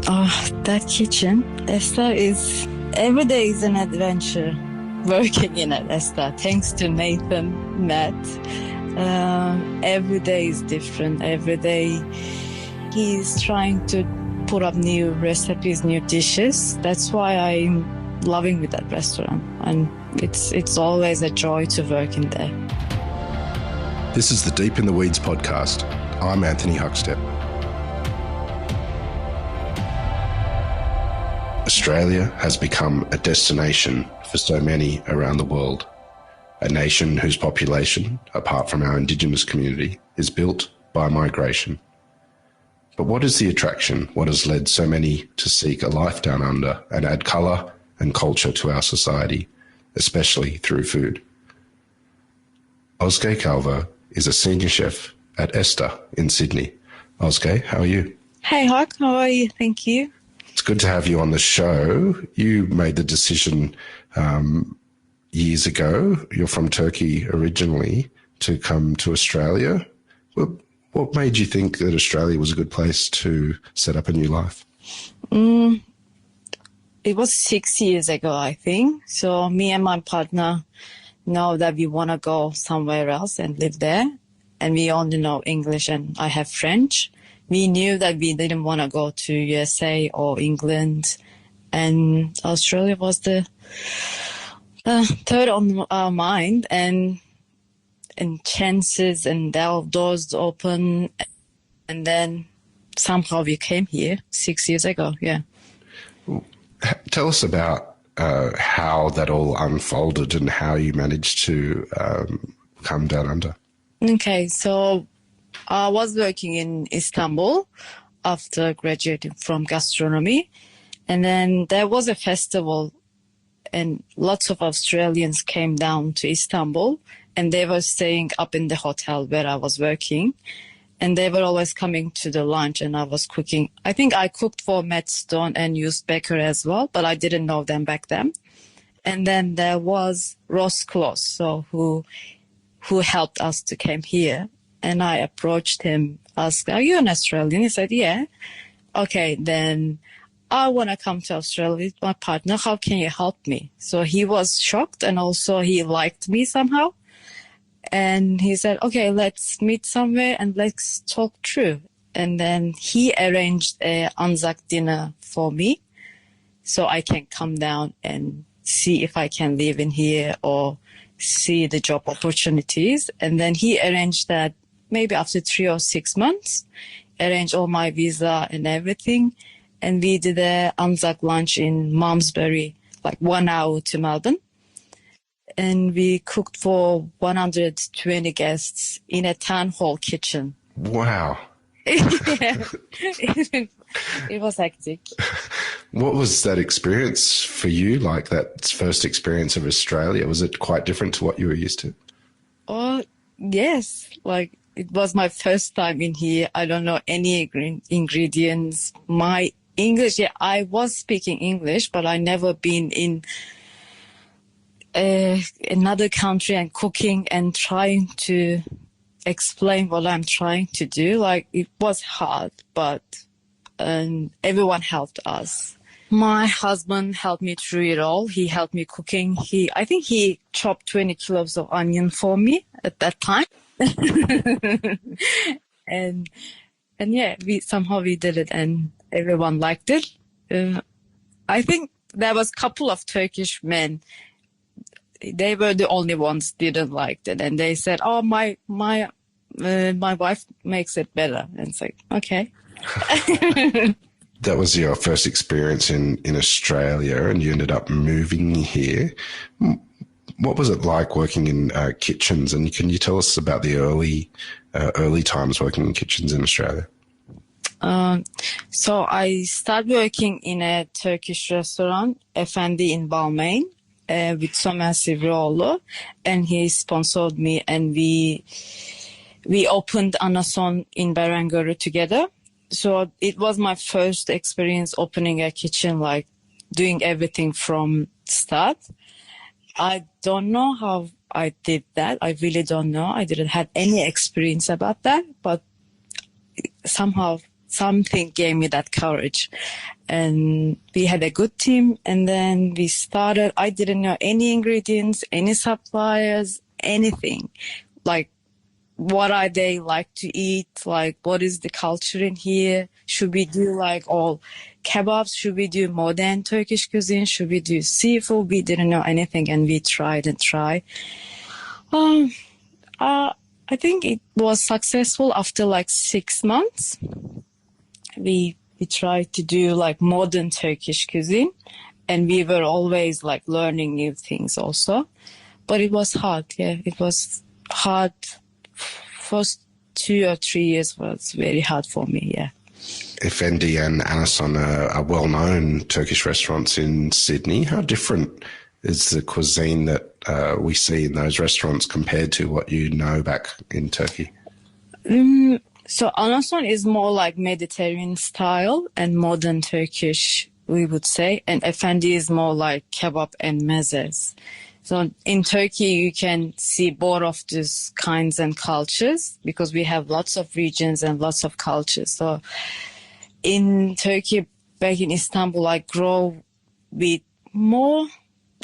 Oh, that kitchen. Ester is, every day is an adventure working in it, Ester. Thanks to Nathan, Matt. Every day is different. Every day he's trying to put up new recipes, new dishes. That's why I'm loving with that restaurant. And it's always a joy to work in there. This is the Deep in the Weeds podcast. I'm Anthony Huckstep. Australia has become a destination for so many around the world. A nation whose population, apart from our Indigenous community, is built by migration. But what is the attraction? What has led so many to seek a life down under and add colour and culture to our society, especially through food? Ozge Kalvo is a senior chef at Ester in Sydney. Ozge, how are you? Hey, Huck, how are you? Thank you. It's good to have you on the show. You made the decision years ago, you're from Turkey originally, to come to Australia. What made you think that Australia was a good place to set up a new life? It was 6 years ago, I think. So me and my partner know that we want to go somewhere else and live there. And we only know English and I have French. We knew that we didn't want to go to USA or England. And Australia was the third on our mind. And chances and our doors open. And then somehow we came here 6 years ago, yeah. Tell us about how that all unfolded and how you managed to come down under. Okay, so I was working in Istanbul after graduating from gastronomy. And then there was a festival and lots of Australians came down to Istanbul and they were staying up in the hotel where I was working. And they were always coming to the lunch and I was cooking. I think I cooked for Matt Stone and used Becker as well, but I didn't know them back then. And then there was Ross Kloss, so who helped us to come here. And I approached him, asked, are you an Australian? He said, yeah. Okay, then I want to come to Australia with my partner. How can you help me? So he was shocked and also he liked me somehow. And he said, okay, let's meet somewhere and let's talk through. And then he arranged a Anzac dinner for me so I can come down and see if I can live in here or see the job opportunities. And then he arranged that maybe after 3 or 6 months, arranged all my visa and everything. And we did a Anzac lunch in Malmesbury, like 1 hour to Melbourne. And we cooked for 120 guests in a town hall kitchen. Wow. Yeah. It was hectic. What was that experience for you, like that first experience of Australia? Was it quite different to what you were used to? Oh, yes. Like, it was my first time in here. I don't know any ingredients. My English, yeah, I was speaking English, but I never been in another country and cooking and trying to explain what I'm trying to do. Like, it was hard, but everyone helped us. My husband helped me through it all. He helped me cooking. I think he chopped 20 kilos of onion for me at that time. and yeah, we did it and everyone liked it. I think there was a couple of Turkish men. They were the only ones didn't like it, and they said, "Oh, my wife makes it better." And it's like, okay. That was your first experience in Australia, and you ended up moving here. What was it like working in kitchens? And can you tell us about the early times working in kitchens in Australia? So I started working in a Turkish restaurant, Efendi in Balmain. With Somer Sivrioğlu, and he sponsored me, and we opened Anason in Berengöre together. So it was my first experience opening a kitchen, like doing everything from start. I don't know how I did that. I really don't know. I didn't have any experience about that, but somehow something gave me that courage. And we had a good team. And then we started, I didn't know any ingredients, any suppliers, anything. Like, what are they like to eat? Like, what is the culture in here? Should we do like all kebabs? Should we do modern Turkish cuisine? Should we do seafood? We didn't know anything, and we tried and tried. I think it was successful after like 6 months. We tried to do like modern Turkish cuisine, and we were always like learning new things also. But it was hard. Yeah, it was hard. First 2 or 3 years was very hard for me. Yeah. Effendi and Anason are well-known Turkish restaurants in Sydney. How different is the cuisine that we see in those restaurants compared to what you know back in Turkey? So Anason is more like Mediterranean style and modern Turkish, we would say. And Effendi is more like kebab and mezes. So in Turkey, you can see both of these kinds and cultures because we have lots of regions and lots of cultures. So in Turkey, back in Istanbul, I grow with more,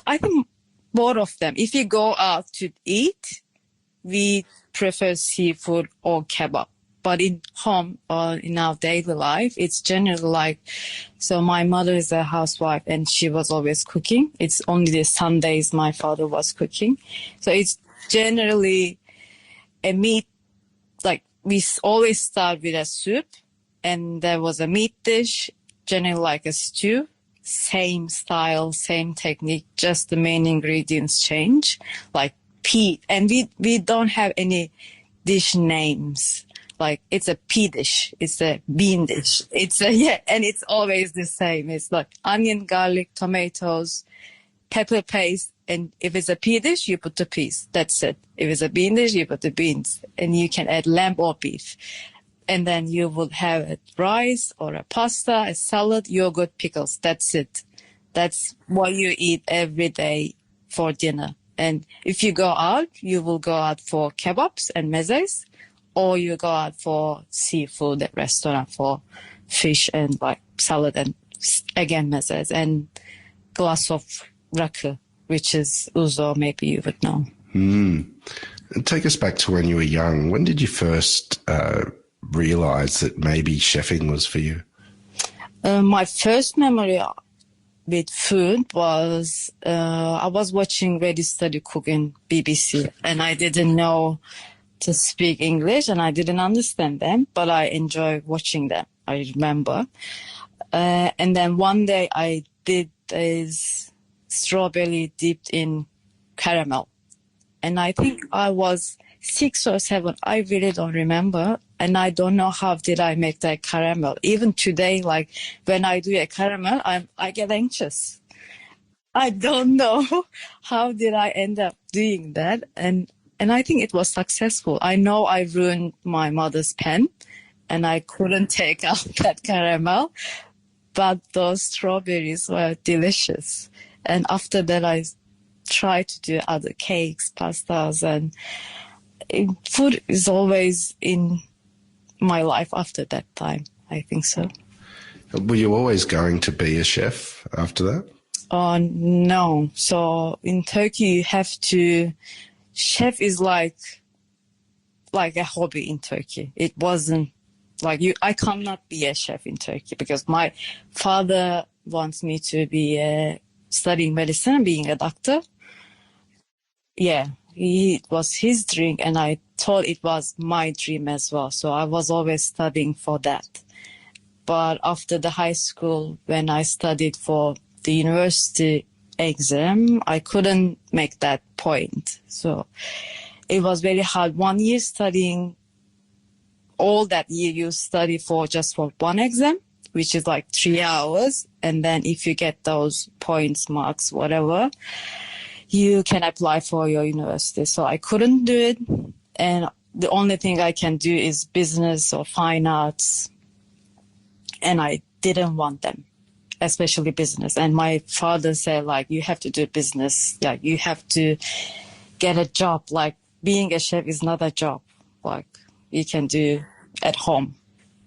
I think both of them. If you go out to eat, we prefer seafood or kebab. But in home or in our daily life, it's generally like, so my mother is a housewife and she was always cooking. It's only the Sundays my father was cooking. So it's generally a meat, like we always start with a soup and there was a meat dish, generally like a stew, same style, same technique, just the main ingredients change, like pea. And we don't have any dish names. Like it's a pea dish, it's a bean dish, and it's always the same. It's like onion, garlic, tomatoes, pepper paste, and if it's a pea dish, you put the peas. That's it. If it's a bean dish, you put the beans, and you can add lamb or beef. And then you would have a rice or a pasta, a salad, yogurt, pickles. That's it. That's what you eat every day for dinner. And if you go out, you will go out for kebabs and mezes, or you go out for seafood at restaurant for fish and like salad and again mezes and glass of rakı, which is ouzo, maybe you would know. Take us back to when you were young. When did you first realize that maybe chefing was for you? My first memory with food was I was watching Ready Steady Cook in BBC, and I didn't know to speak English and I didn't understand them, but I enjoy watching them, I remember. And then one day I did this strawberry dipped in caramel. And I think I was 6 or 7. I really don't remember. And I don't know how did I make that caramel. Even today, like when I do a caramel, I get anxious. I don't know how did I end up doing that. And I think it was successful. I know I ruined my mother's pen and I couldn't take out that caramel, but those strawberries were delicious. And after that, I tried to do other cakes, pastas, and food is always in my life after that time. I think so. Were you always going to be a chef after that? No. So in Turkey, you have to... Chef is like a hobby in Turkey. It wasn't like I cannot be a chef in Turkey because my father wants me to be studying medicine, being a doctor. Yeah, it was his dream, and I thought it was my dream as well. So I was always studying for that. But after the high school, when I studied for the university exam, I couldn't make that point. So it was very hard. 1 year studying, all that year you study for one exam, which is like 3 hours. And then if you get those points, marks, whatever, you can apply for your university. So I couldn't do it. And the only thing I can do is business or fine arts. And I didn't want them, especially business. And my father said, like, you have to do business. Yeah, you have to get a job. Like, being a chef is not a job like you can do at home.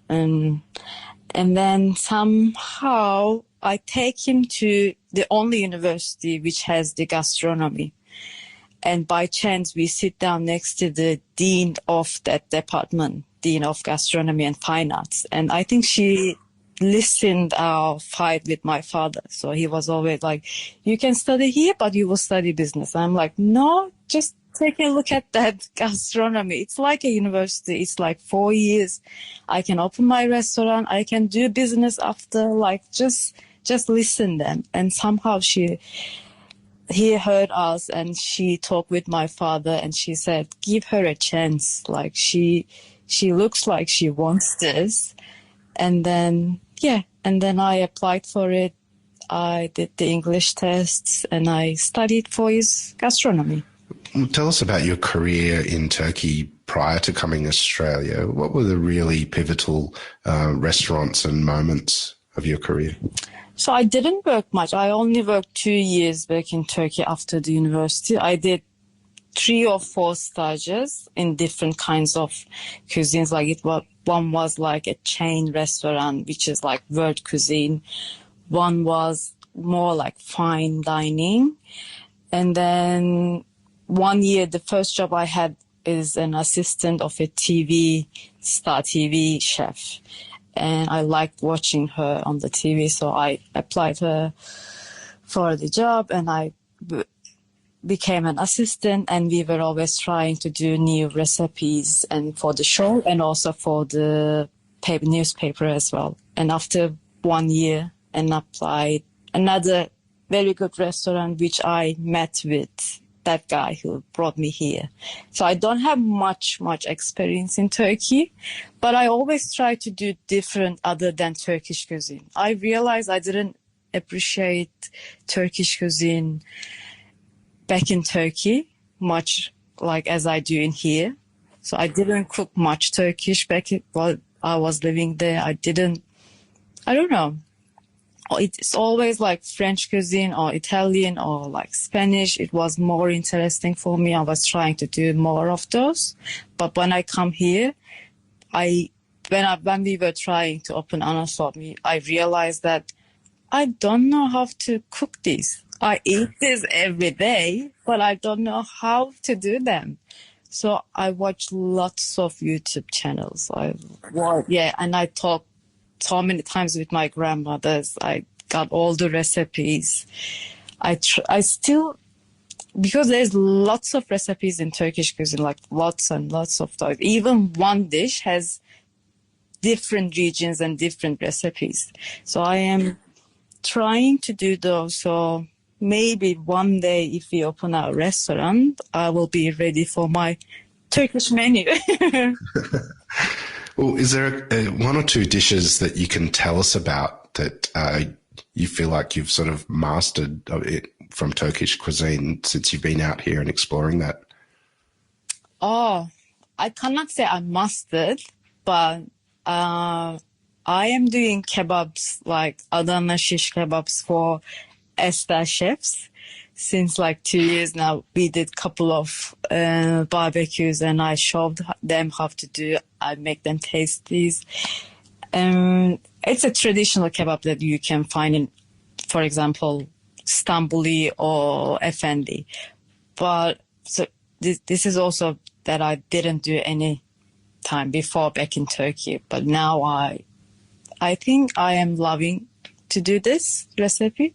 And then somehow I take him to the only university which has the gastronomy. And by chance, we sit down next to the dean of that department, Dean of Gastronomy and Fine Arts. And I think she listened our fight with my father. So he was always like, you can study here, but you will study business. I'm like, no, just take a look at that gastronomy. It's like a university. It's like 4 years. I can open my restaurant. I can do business after, like, just listen them. And somehow he heard us and she talked with my father and she said, give her a chance. Like she looks like she wants this. And then I applied for it. I did the English tests and I studied 4 years gastronomy. Tell us about your career in Turkey prior to coming to Australia. What were the really pivotal restaurants and moments of your career? So I didn't work much. I only worked 2 years back in Turkey after the university. I did 3 or 4 stages in different kinds of cuisines. Like one was like a chain restaurant, which is like world cuisine. One was more like fine dining. And then 1 year, the first job I had is an assistant of a star TV chef. And I liked watching her on the TV, so I applied her for the job and I became an assistant, and we were always trying to do new recipes and for the show and also for the newspaper as well. And after 1 year, and applied another very good restaurant, which I met with that guy who brought me here. So I don't have much experience in Turkey, but I always try to do different other than Turkish cuisine. I realized I didn't appreciate Turkish cuisine back in Turkey much like as I do in here. So I didn't cook much Turkish while I was living there. I don't know. It's always like French cuisine or Italian or like Spanish. It was more interesting for me. I was trying to do more of those. But when I come here, when we were trying to open Anasomi, I realized that I don't know how to cook these. I eat this every day, but I don't know how to do them. So I watch lots of YouTube channels. And I talk so many times with my grandmothers. I got all the recipes. I still, because there's lots of recipes in Turkish cuisine, like lots and lots of those. Even one dish has different regions and different recipes. So I am trying to do those. So maybe one day if we open our restaurant, I will be ready for my Turkish menu. Well, is there one or two dishes that you can tell us about that you feel like you've sort of mastered it from Turkish cuisine since you've been out here and exploring that? Oh, I cannot say I mastered, but I am doing kebabs, like Adana shish kebabs for Ester chefs. Since like 2 years now, we did a couple of barbecues and I showed them how to do. I make them taste these. It's a traditional kebab that you can find in, for example, Stambuli or Efendi. But so this is also that I didn't do any time before back in Turkey. But now I think I am loving to do this recipe.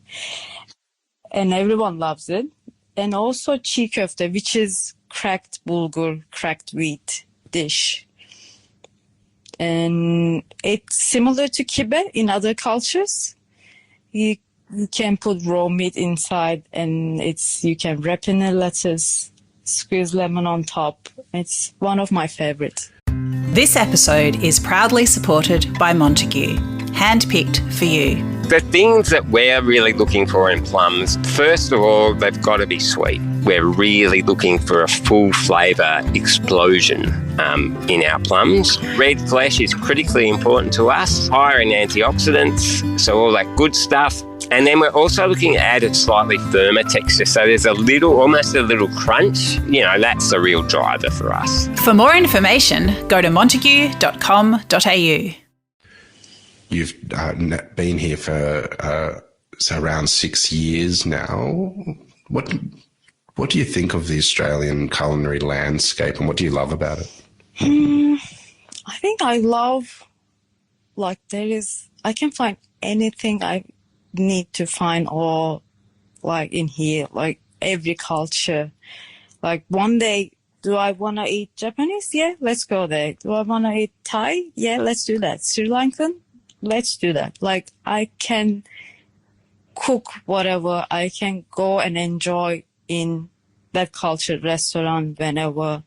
And everyone loves it. And also çiğ köfte, which is cracked bulgur, cracked wheat dish. And it's similar to kibe in other cultures. You can put raw meat inside and you can wrap in a lettuce, squeeze lemon on top. It's one of my favorites. This episode is proudly supported by Montague, handpicked for you. The things that we're really looking for in plums, first of all, they've got to be sweet. We're really looking for a full flavour explosion in our plums. Red flesh is critically important to us, higher in antioxidants, so all that good stuff. And then we're also looking at a slightly firmer texture. So there's almost a little crunch. You know, that's the real driver for us. For more information, go to montague.com.au. You've been here for around 6 years now. What do you think of the Australian culinary landscape, and what do you love about it? I think I love, like, I can find anything I need to find, or like in here, like every culture. Like one day, do I want to eat Japanese? Yeah, let's go there. Do I want to eat Thai? Yeah, let's do that. Sri Lankan? Let's do that. Like, I can cook whatever. I can go and enjoy in that culture restaurant whenever.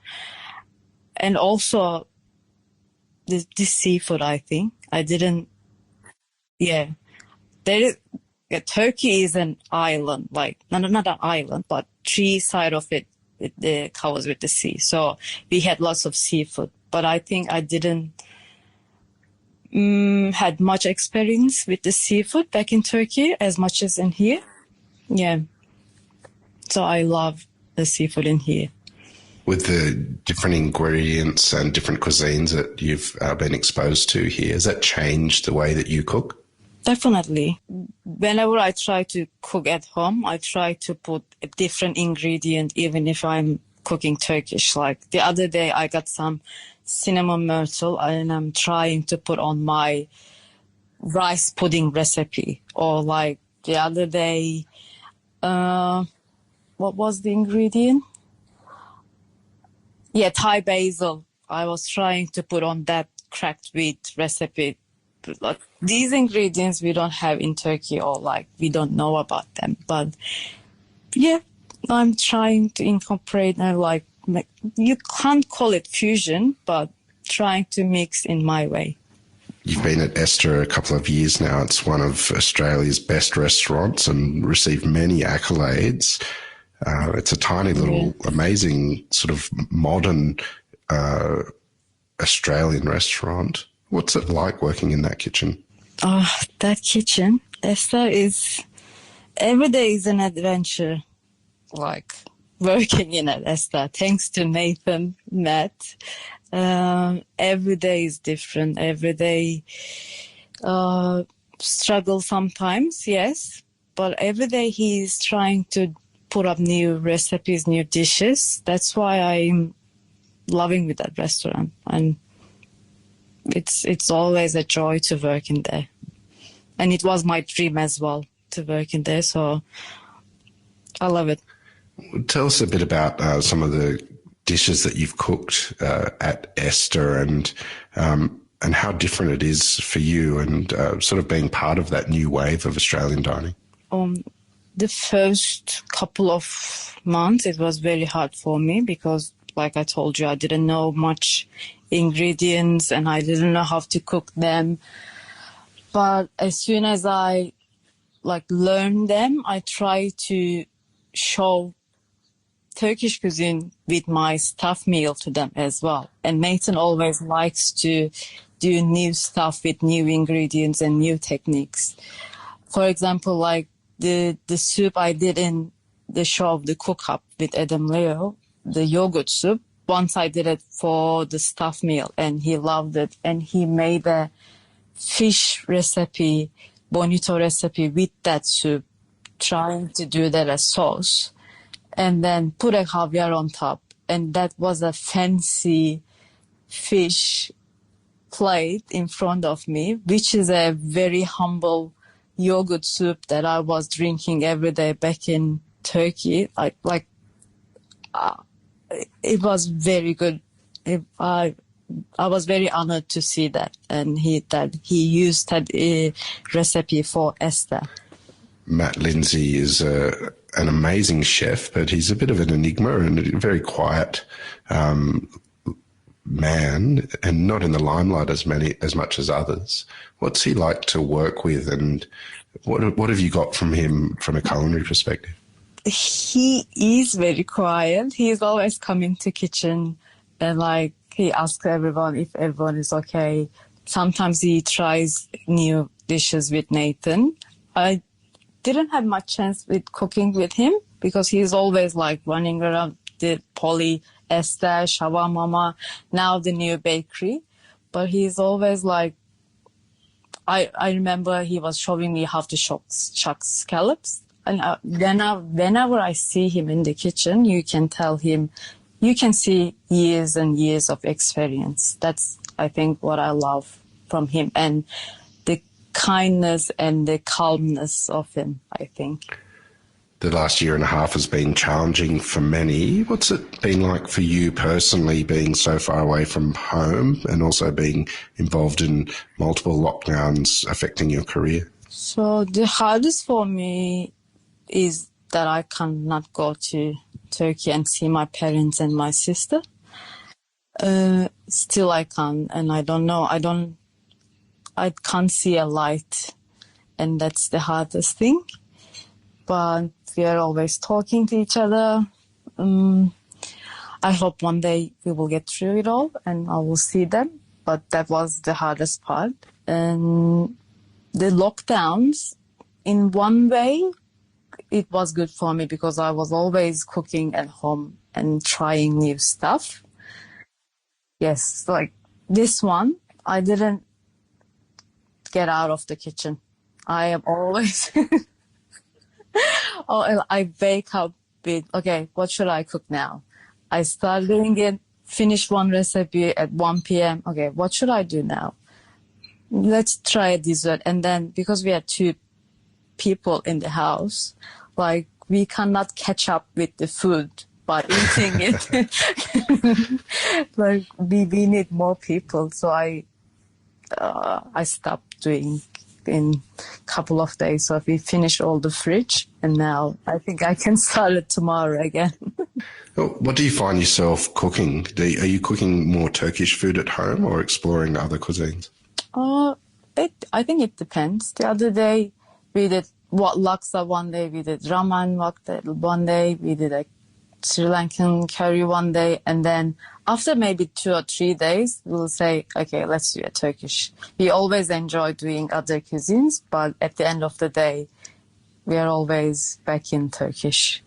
And also the seafood, I think. Turkey is an island, like, not an island, but 3 sides of it covers with the sea. So we had lots of seafood, but I think I didn't had much experience with the seafood back in Turkey as much as in here. Yeah. So I love the seafood in here. With the different ingredients and different cuisines that you've been exposed to here, has that changed the way that you cook? Definitely. Whenever I try to cook at home, I try to put a different ingredient, even if I'm cooking Turkish. Like the other day, I got some cinnamon myrtle and I'm trying to put on my rice pudding recipe. Or like the other day, what was the ingredient? Yeah, Thai basil. I was trying to put on that cracked wheat recipe. Like, these ingredients we don't have in Turkey, or like we don't know about them. But yeah, I'm trying to incorporate and like, you can't call it fusion, but trying to mix in my way. You've been at Ester a couple of years now. It's one of Australia's best restaurants and received many accolades. It's a tiny little, amazing sort of modern Australian restaurant. What's it like working in that kitchen? Oh, that kitchen, Ester, every day is an adventure, like working in it, Ester. Thanks to Nathan, Matt. Every day is different. Every day struggle sometimes, yes. But every day he's trying to put up new recipes, new dishes. That's why I'm loving with that restaurant. And it's always a joy to work in there. And it was my dream as well to work in there, so I love it. Tell us a bit about some of the dishes that you've cooked at Ester and how different it is for you and sort of being part of that new wave of Australian dining. The first couple of months, it was very hard for me because, like I told you, I didn't know much ingredients and I didn't know how to cook them. But as soon as I learned them, I try to show Turkish cuisine with my staff meal to them as well. And Nathan always likes to do new stuff with new ingredients and new techniques. For example, like the soup I did in the show of the Cook Up with Adam Leo, the yogurt soup. Once I did it for the staff meal and he loved it. And he made a fish recipe, bonito recipe with that soup, trying to do that as sauce. And then put a caviar on top. And that was a fancy fish plate in front of me, which is a very humble yogurt soup that I was drinking every day back in Turkey. It was very good. I was very honored to see that. And he used that recipe for Ester. Matt Lindsay is an amazing chef, but he's a bit of an enigma and a very quiet man and not in the limelight as much as others. What's he like to work with, and what have you got from him from a culinary perspective? He is very quiet. He's always coming to kitchen and he asks everyone if everyone is okay. Sometimes he tries new dishes with Nathan. I didn't have much chance with cooking with him because he's always running around the Polly, Ester, Shawarma, now the new bakery. But he's always I remember he was showing me how to chuck scallops. And whenever I see him in the kitchen, you can see years and years of experience. That's, I think, what I love from him, and the kindness and the calmness of him, I think. The last year and a half has been challenging for many. What's it been like for you personally, being so far away from home and also being involved in multiple lockdowns affecting your career? So the hardest for me is that I cannot go to Turkey and see my parents and my sister. Still I can't, and I don't know. I can't see a light, and that's the hardest thing. But we are always talking to each other. I hope one day we will get through it all and I will see them. But that was the hardest part. And the lockdowns, in one way, it was good for me because I was always cooking at home and trying new stuff. Yes, like this one, I didn't get out of the kitchen. I am always... I wake up with, okay, what should I cook now? I start doing it, finish one recipe at 1 p.m. Okay, what should I do now? Let's try a dessert. And then because we are 2 people in the house, like we cannot catch up with the food by eating it. Like we need more people. So I stopped doing in a couple of days. So we finished all the fridge, and now I think I can start it tomorrow again. What do you find yourself cooking? Are you cooking more Turkish food at home or exploring other cuisines? I think it depends. The other day we did laksa, one day we did ramen, one day we did a Sri Lankan curry one day, and then after maybe 2 or 3 days, we'll say, okay, let's do a Turkish. We always enjoy doing other cuisines, but at the end of the day, we are always back in Turkish.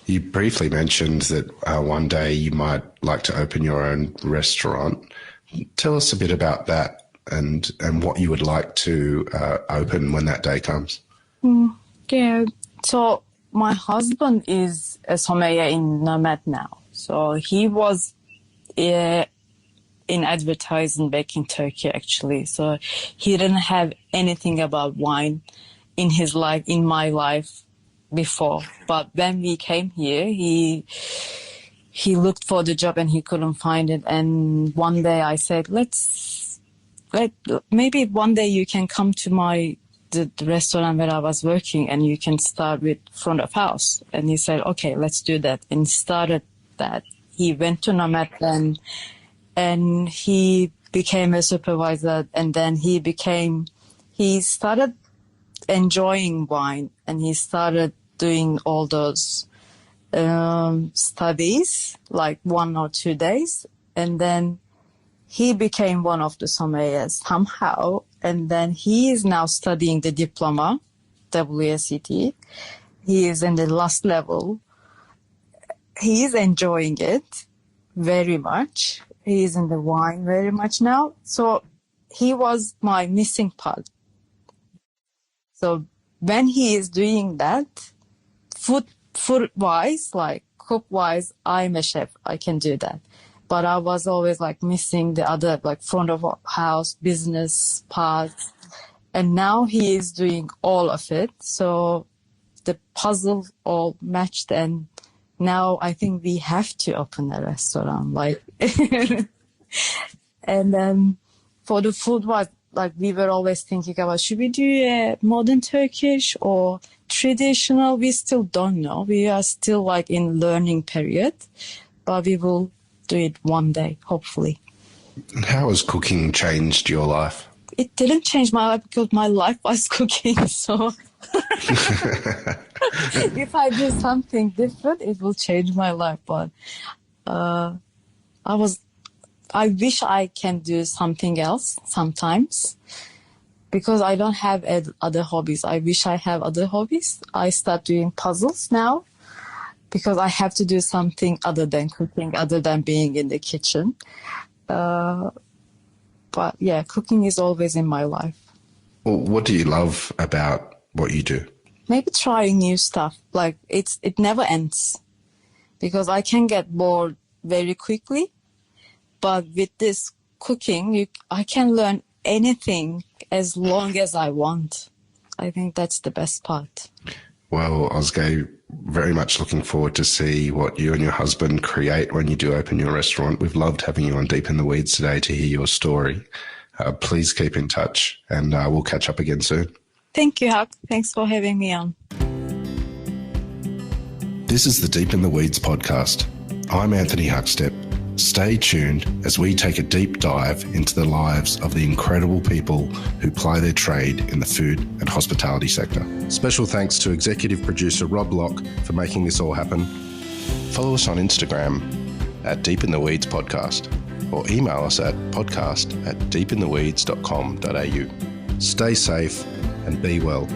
You briefly mentioned that one day you might like to open your own restaurant. Tell us a bit about that and what you would like to open when that day comes. Yeah, so my husband is a sommelier in Nomad now. So he was in advertising back in Turkey, actually. So he didn't have anything about wine in his life, in my life before. But when we came here, he looked for the job and he couldn't find it. And one day I said, maybe one day you can come to the restaurant where I was working and you can start with front of house. And he said, okay, let's do that. And started that. He went to Nomad and he became a supervisor, and then he started enjoying wine, and he started doing all those studies, like 1 or 2 days. And then he became one of the sommeliers somehow. And then he is now studying the diploma, WSET. He is in the last level. He is enjoying it very much. He is in the wine very much now. So he was my missing part. So when he is doing that, food-wise, like cook-wise, I'm a chef. I can do that. But I was always like missing the other, like front of house, business parts. And now he is doing all of it. So the puzzle all matched, and now I think we have to open a restaurant. Like, and then for the food, like we were always thinking about, should we do a modern Turkish or traditional? We still don't know. We are still like in learning period, but we will do it one day, hopefully. And how has cooking changed your life? It didn't change my life because my life was cooking. So if I do something different, it will change my life. But I wish I can do something else sometimes because I don't have other hobbies. I wish I have other hobbies. I start doing puzzles now, because I have to do something other than cooking, other than being in the kitchen. But yeah, cooking is always in my life. Well, what do you love about what you do? Maybe trying new stuff. Like it never ends, because I can get bored very quickly. But with this cooking, I can learn anything as long as I want. I think that's the best part. Well, Ozge, very much looking forward to see what you and your husband create when you do open your restaurant. We've loved having you on Deep in the Weeds today to hear your story. Please keep in touch, and we'll catch up again soon. Thank you, Huck. Thanks for having me on. This is the Deep in the Weeds podcast. I'm Anthony Huckstep. Stay tuned as we take a deep dive into the lives of the incredible people who ply their trade in the food and hospitality sector. Special thanks to executive producer Rob Locke for making this all happen. Follow us on Instagram at Deep in the Weeds Podcast, or email us at podcast@deepintheweeds.com.au. Stay safe and be well.